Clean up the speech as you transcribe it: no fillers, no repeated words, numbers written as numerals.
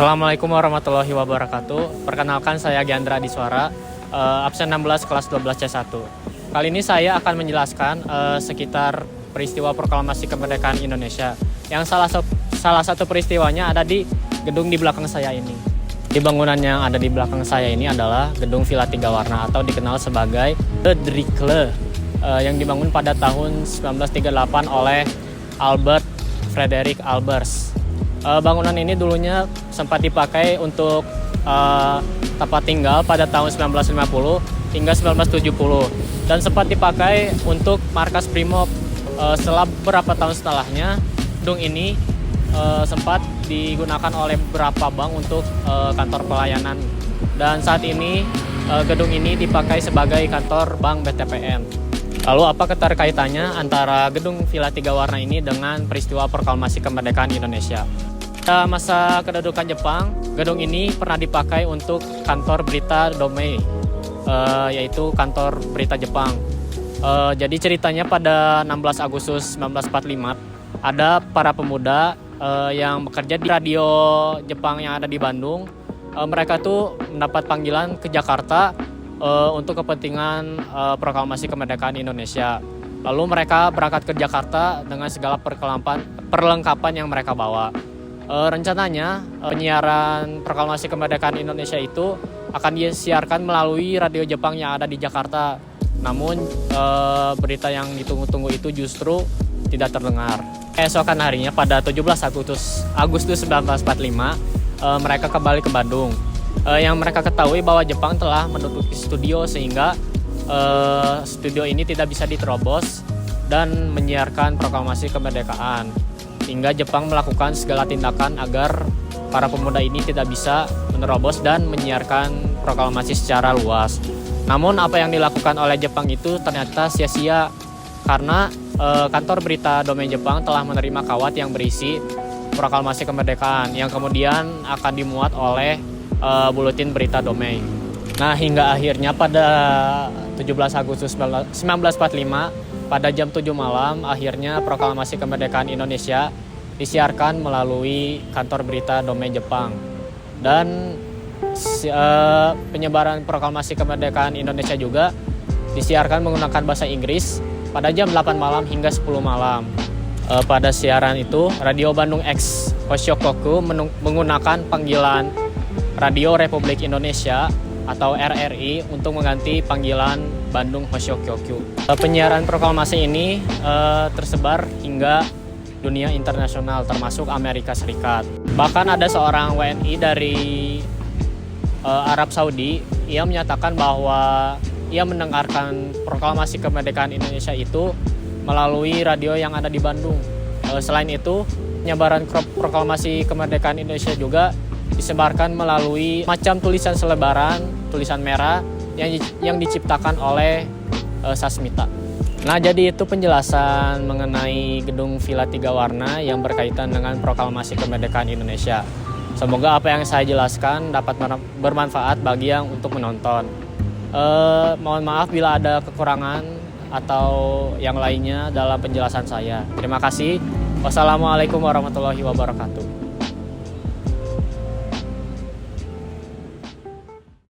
Assalamualaikum warahmatullahi wabarakatuh. Perkenalkan saya Giandra Diswara, absen 16 kelas 12 C1. Kali ini saya akan menjelaskan sekitar peristiwa proklamasi kemerdekaan Indonesia. Yang salah satu peristiwanya ada di gedung di belakang saya ini. Di bangunan yang ada di belakang saya ini adalah gedung Villa Tiga Warna atau dikenal sebagai The Driekle, yang dibangun pada tahun 1938 oleh Albert Frederick Albers. Bangunan ini dulunya sempat dipakai untuk tempat tinggal pada tahun 1950 hingga 1970 dan sempat dipakai untuk markas Brimob. Setelah beberapa tahun setelahnya, gedung ini sempat digunakan oleh beberapa bank untuk kantor pelayanan, dan saat ini gedung ini dipakai sebagai kantor Bank BTPN. Lalu apa keterkaitannya antara gedung Villa Tiga Warna ini dengan peristiwa proklamasi kemerdekaan Indonesia? Pada masa kedudukan Jepang, gedung ini pernah dipakai untuk kantor berita Domei, yaitu kantor berita Jepang. Jadi ceritanya pada 16 Agustus 1945, ada para pemuda yang bekerja di radio Jepang yang ada di Bandung. Mereka tuh mendapat panggilan ke Jakarta untuk kepentingan proklamasi kemerdekaan Indonesia. Lalu mereka berangkat ke Jakarta dengan segala perlengkapan yang mereka bawa. Rencananya penyiaran proklamasi kemerdekaan Indonesia itu akan disiarkan melalui radio Jepang yang ada di Jakarta. Namun berita yang ditunggu-tunggu itu justru tidak terdengar. Keesokan harinya pada 17 Agustus 1945 mereka kembali ke Bandung. Yang mereka ketahui bahwa Jepang telah menduduki studio sehingga studio ini tidak bisa diterobos dan menyiarkan proklamasi kemerdekaan. Hingga Jepang melakukan segala tindakan agar para pemuda ini tidak bisa menerobos dan menyiarkan proklamasi secara luas. Namun apa yang dilakukan oleh Jepang itu ternyata sia-sia karena kantor berita Domei Jepang telah menerima kawat yang berisi proklamasi kemerdekaan yang kemudian akan dimuat oleh buletin berita Domei. Nah, hingga akhirnya pada 17 Agustus 1945 pada jam 7 malam, akhirnya proklamasi kemerdekaan Indonesia disiarkan melalui kantor berita Domei Jepang. Dan penyebaran proklamasi kemerdekaan Indonesia juga disiarkan menggunakan bahasa Inggris pada jam 8 malam hingga 10 malam. Pada siaran itu, Radio Bandung X Hoshiokoku menggunakan panggilan Radio Republik Indonesia atau RRI untuk mengganti panggilan Bandung Hoshiokoku. Penyiaran proklamasi ini tersebar hingga dunia internasional termasuk Amerika Serikat. Bahkan ada seorang WNI dari Arab Saudi yang menyatakan bahwa ia mendengarkan proklamasi kemerdekaan Indonesia itu melalui radio yang ada di Bandung. Selain itu, penyebaran proklamasi kemerdekaan Indonesia juga disebarkan melalui macam tulisan selebaran, tulisan merah yang diciptakan oleh Sasmita. Nah, jadi itu penjelasan mengenai gedung Villa Tiga Warna yang berkaitan dengan proklamasi kemerdekaan Indonesia. Semoga apa yang saya jelaskan dapat bermanfaat bagi yang untuk menonton. Mohon maaf bila ada kekurangan atau yang lainnya dalam penjelasan saya. Terima kasih. Wassalamualaikum warahmatullahi wabarakatuh.